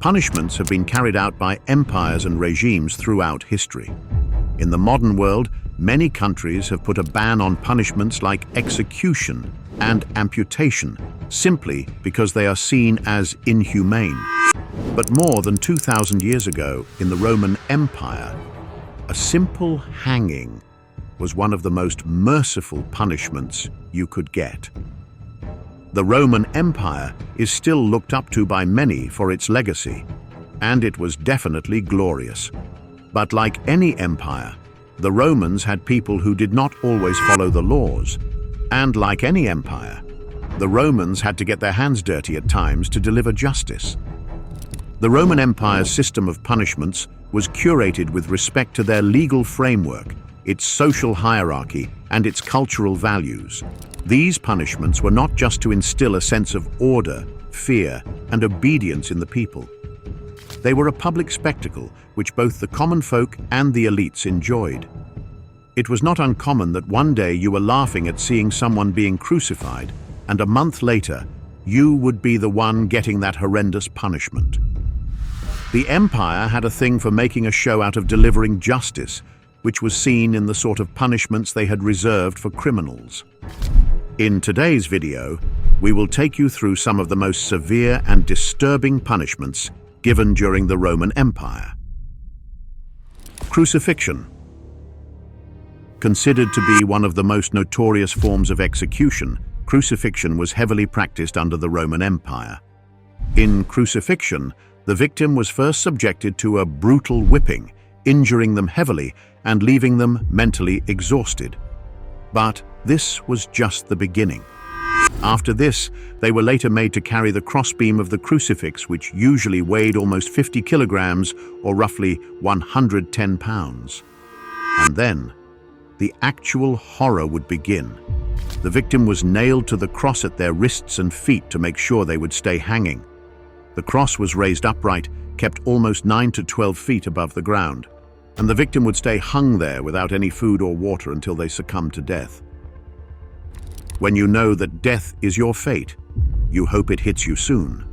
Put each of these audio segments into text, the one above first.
Punishments have been carried out by empires and regimes throughout history. In the modern world, many countries have put a ban on punishments like execution and amputation, simply because they are seen as inhumane. But more than 2,000 years ago, in the Roman Empire, a simple hanging was one of the most merciful punishments you could get. The Roman Empire is still looked up to by many for its legacy, and it was definitely glorious. But like any empire, the Romans had people who did not always follow the laws, and like any empire, the Romans had to get their hands dirty at times to deliver justice. The Roman Empire's system of punishments was curated with respect to their legal framework, its social hierarchy, and its cultural values. These punishments were not just to instill a sense of order, fear, and obedience in the people. They were a public spectacle which both the common folk and the elites enjoyed. It was not uncommon that one day you were laughing at seeing someone being crucified, and a month later, you would be the one getting that horrendous punishment. The empire had a thing for making a show out of delivering justice, which was seen in the sort of punishments they had reserved for criminals. In today's video, we will take you through some of the most severe and disturbing punishments given during the Roman Empire. Crucifixion. Considered to be one of the most notorious forms of execution, crucifixion was heavily practiced under the Roman Empire. In crucifixion, the victim was first subjected to a brutal whipping, injuring them heavily and leaving them mentally exhausted. But this was just the beginning. After this, they were later made to carry the crossbeam of the crucifix, which usually weighed almost 50 kilograms or roughly 110 pounds. And then, the actual horror would begin. The victim was nailed to the cross at their wrists and feet to make sure they would stay hanging. The cross was raised upright, kept almost 9 to 12 feet above the ground, and the victim would stay hung there without any food or water until they succumbed to death. When you know that death is your fate, you hope it hits you soon.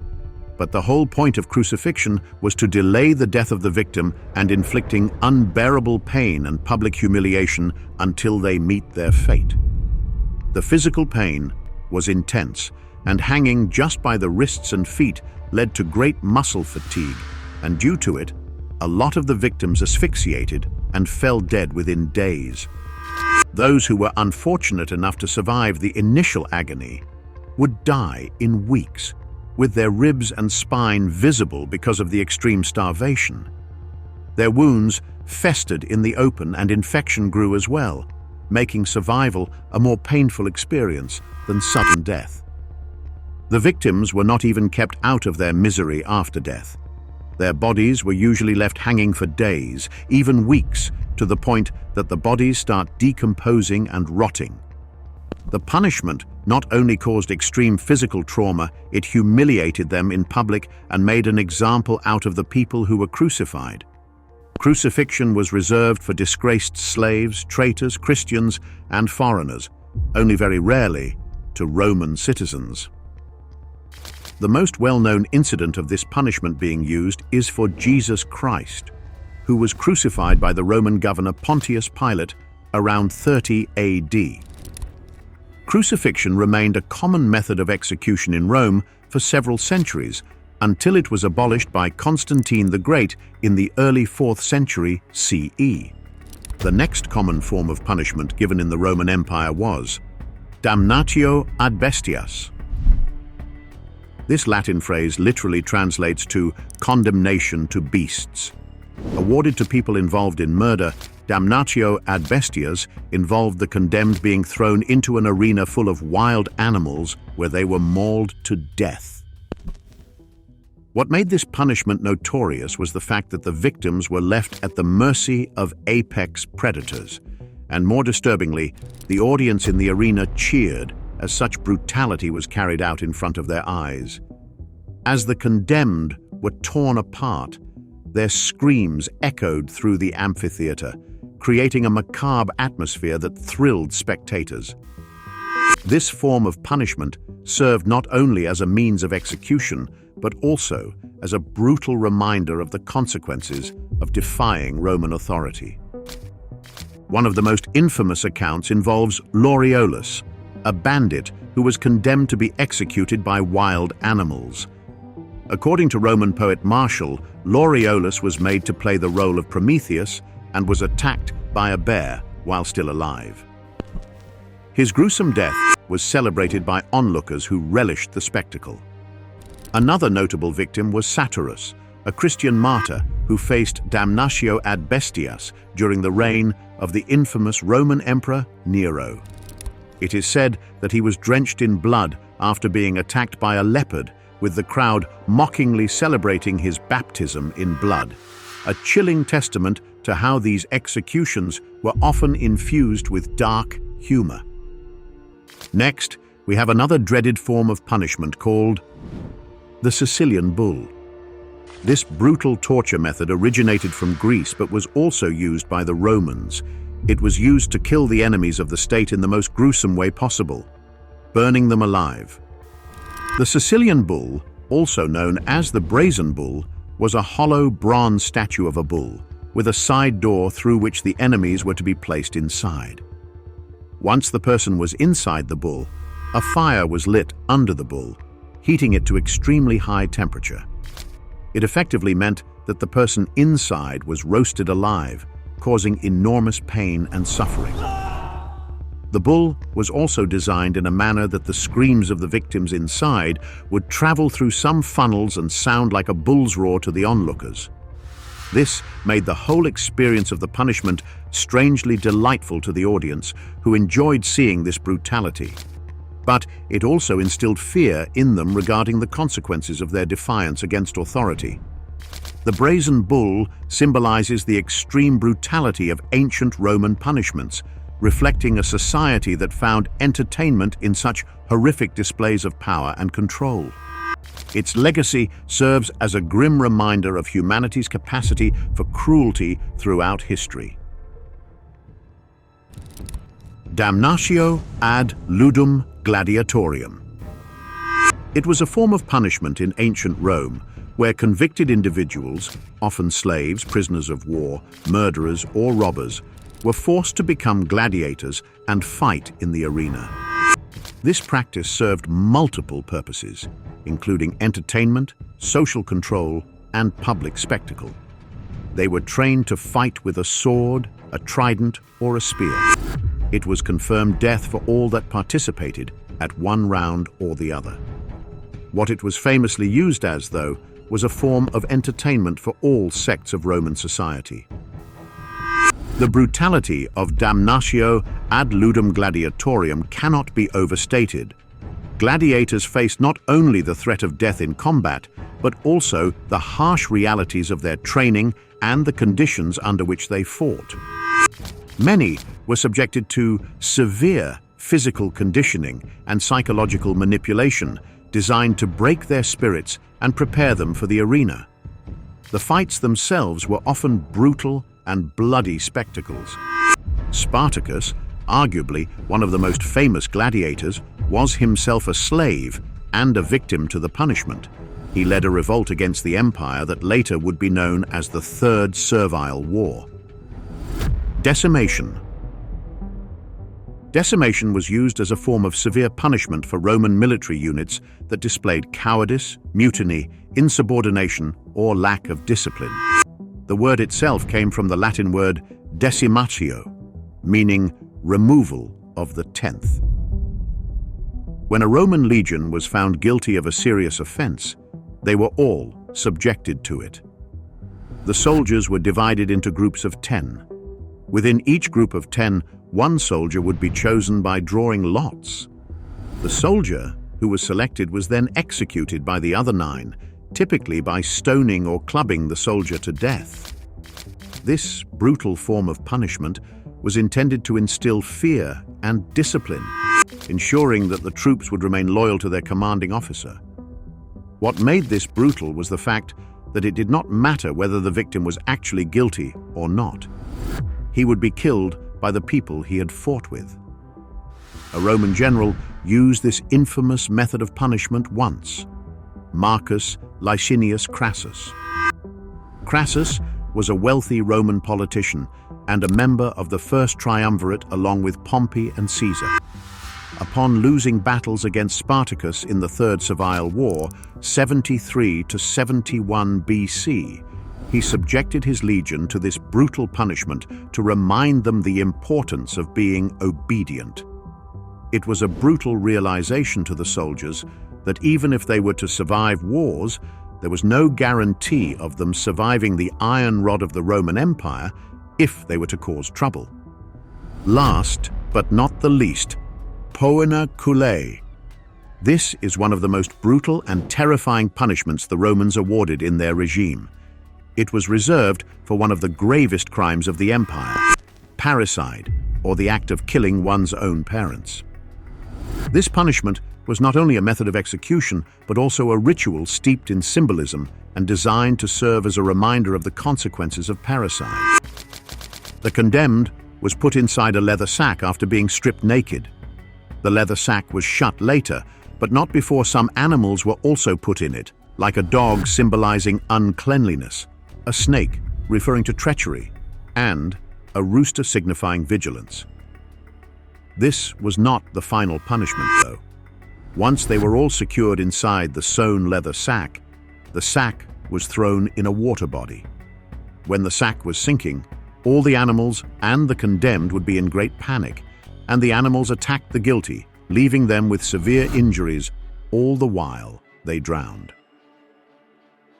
But the whole point of crucifixion was to delay the death of the victim and inflicting unbearable pain and public humiliation until they meet their fate. The physical pain was intense, and hanging just by the wrists and feet led to great muscle fatigue, and due to it, a lot of the victims asphyxiated and fell dead within days. Those who were unfortunate enough to survive the initial agony would die in weeks, with their ribs and spine visible because of the extreme starvation. Their wounds festered in the open and infection grew as well, making survival a more painful experience than sudden death. The victims were not even kept out of their misery after death. Their bodies were usually left hanging for days, even weeks, to the point that the bodies start decomposing and rotting. The punishment not only caused extreme physical trauma, it humiliated them in public and made an example out of the people who were crucified. Crucifixion was reserved for disgraced slaves, traitors, Christians, and foreigners, only very rarely to Roman citizens. The most well-known incident of this punishment being used is for Jesus Christ, who was crucified by the Roman governor Pontius Pilate around 30 AD. Crucifixion remained a common method of execution in Rome for several centuries, until it was abolished by Constantine the Great in the early 4th century CE. The next common form of punishment given in the Roman Empire was Damnatio Ad Bestias. This Latin phrase literally translates to condemnation to beasts. Awarded to people involved in murder, Damnatio Ad Bestias involved the condemned being thrown into an arena full of wild animals where they were mauled to death. What made this punishment notorious was the fact that the victims were left at the mercy of apex predators, and more disturbingly, the audience in the arena cheered as such brutality was carried out in front of their eyes. As the condemned were torn apart, their screams echoed through the amphitheater, creating a macabre atmosphere that thrilled spectators. This form of punishment served not only as a means of execution, but also as a brutal reminder of the consequences of defying Roman authority. One of the most infamous accounts involves Laureolus, a bandit who was condemned to be executed by wild animals. According to Roman poet Martial, Laureolus was made to play the role of Prometheus and was attacked by a bear while still alive. His gruesome death was celebrated by onlookers who relished the spectacle. Another notable victim was Satyrus, a Christian martyr who faced Damnatio Ad Bestias during the reign of the infamous Roman Emperor Nero. It is said that he was drenched in blood after being attacked by a leopard, with the crowd mockingly celebrating his baptism in blood, a chilling testament to how these executions were often infused with dark humor. Next, we have another dreaded form of punishment called the Sicilian Bull. This brutal torture method originated from Greece but was also used by the Romans. It was used to kill the enemies of the state in the most gruesome way possible, burning them alive. The Sicilian Bull, also known as the Brazen Bull, was a hollow bronze statue of a bull, with a side door through which the enemies were to be placed inside. Once the person was inside the bull, a fire was lit under the bull, heating it to extremely high temperature. It effectively meant that the person inside was roasted alive, causing enormous pain and suffering. The bull was also designed in a manner that the screams of the victims inside would travel through some funnels and sound like a bull's roar to the onlookers. This made the whole experience of the punishment strangely delightful to the audience, who enjoyed seeing this brutality. But it also instilled fear in them regarding the consequences of their defiance against authority. The Brazen Bull symbolizes the extreme brutality of ancient Roman punishments, reflecting a society that found entertainment in such horrific displays of power and control. Its legacy serves as a grim reminder of humanity's capacity for cruelty throughout history. Damnatio ad gladiatorium. It was a form of punishment in ancient Rome where convicted individuals, often slaves, prisoners of war, murderers, or robbers, were forced to become gladiators and fight in the arena. This practice served multiple purposes, including entertainment, social control, and public spectacle. They were trained to fight with a sword, a trident, or a spear. It was confirmed death for all that participated at one round or the other. What it was famously used as, though, was a form of entertainment for all sects of Roman society. The brutality of Damnatio ad gladiatorium cannot be overstated. Gladiators faced not only the threat of death in combat, but also the harsh realities of their training and the conditions under which they fought. Many were subjected to severe physical conditioning and psychological manipulation designed to break their spirits and prepare them for the arena. The fights themselves were often brutal and bloody spectacles. Spartacus, arguably one of the most famous gladiators, was himself a slave and a victim to the punishment. He led a revolt against the empire that later would be known as the Third Servile War. Decimation. Decimation was used as a form of severe punishment for Roman military units that displayed cowardice, mutiny, insubordination, or lack of discipline. The word itself came from the Latin word decimatio, meaning removal of the 10th. When a Roman legion was found guilty of a serious offense, they were all subjected to it. The soldiers were divided into groups of 10. Within each group of 10, one soldier would be chosen by drawing lots. The soldier who was selected was then executed by the other 9, typically by stoning or clubbing the soldier to death. This brutal form of punishment was intended to instill fear and discipline, ensuring that the troops would remain loyal to their commanding officer. What made this brutal was the fact that it did not matter whether the victim was actually guilty or not. He would be killed by the people he had fought with. A Roman general used this infamous method of punishment once. Marcus Licinius Crassus. Crassus was a wealthy Roman politician and a member of the first triumvirate along with Pompey and Caesar. Upon losing battles against Spartacus in the Third Servile War, 73 to 71 BC, he subjected his legion to this brutal punishment to remind them the importance of being obedient. It was a brutal realization to the soldiers that even if they were to survive wars, there was no guarantee of them surviving the iron rod of the Roman Empire if they were to cause trouble. Last, but not the least, poena culae. This is one of the most brutal and terrifying punishments the Romans awarded in their regime. It was reserved for one of the gravest crimes of the empire, parricide, or the act of killing one's own parents. This punishment was not only a method of execution, but also a ritual steeped in symbolism and designed to serve as a reminder of the consequences of parricide. The condemned was put inside a leather sack after being stripped naked. The leather sack was shut later, but not before some animals were also put in it, like a dog symbolizing uncleanliness, a snake referring to treachery, and a rooster signifying vigilance. This was not the final punishment, though. Once they were all secured inside the sewn leather sack, the sack was thrown in a water body. When the sack was sinking, all the animals and the condemned would be in great panic, and the animals attacked the guilty, leaving them with severe injuries, all the while they drowned.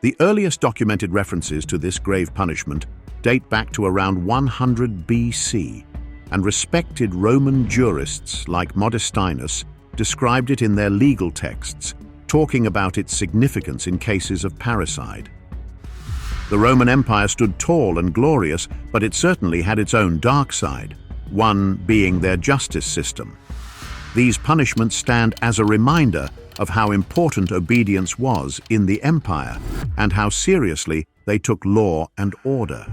The earliest documented references to this grave punishment date back to around 100 BC, and respected Roman jurists like Modestinus described it in their legal texts, talking about its significance in cases of parricide. The Roman Empire stood tall and glorious, but it certainly had its own dark side, one being their justice system. These punishments stand as a reminder of how important obedience was in the empire and how seriously they took law and order.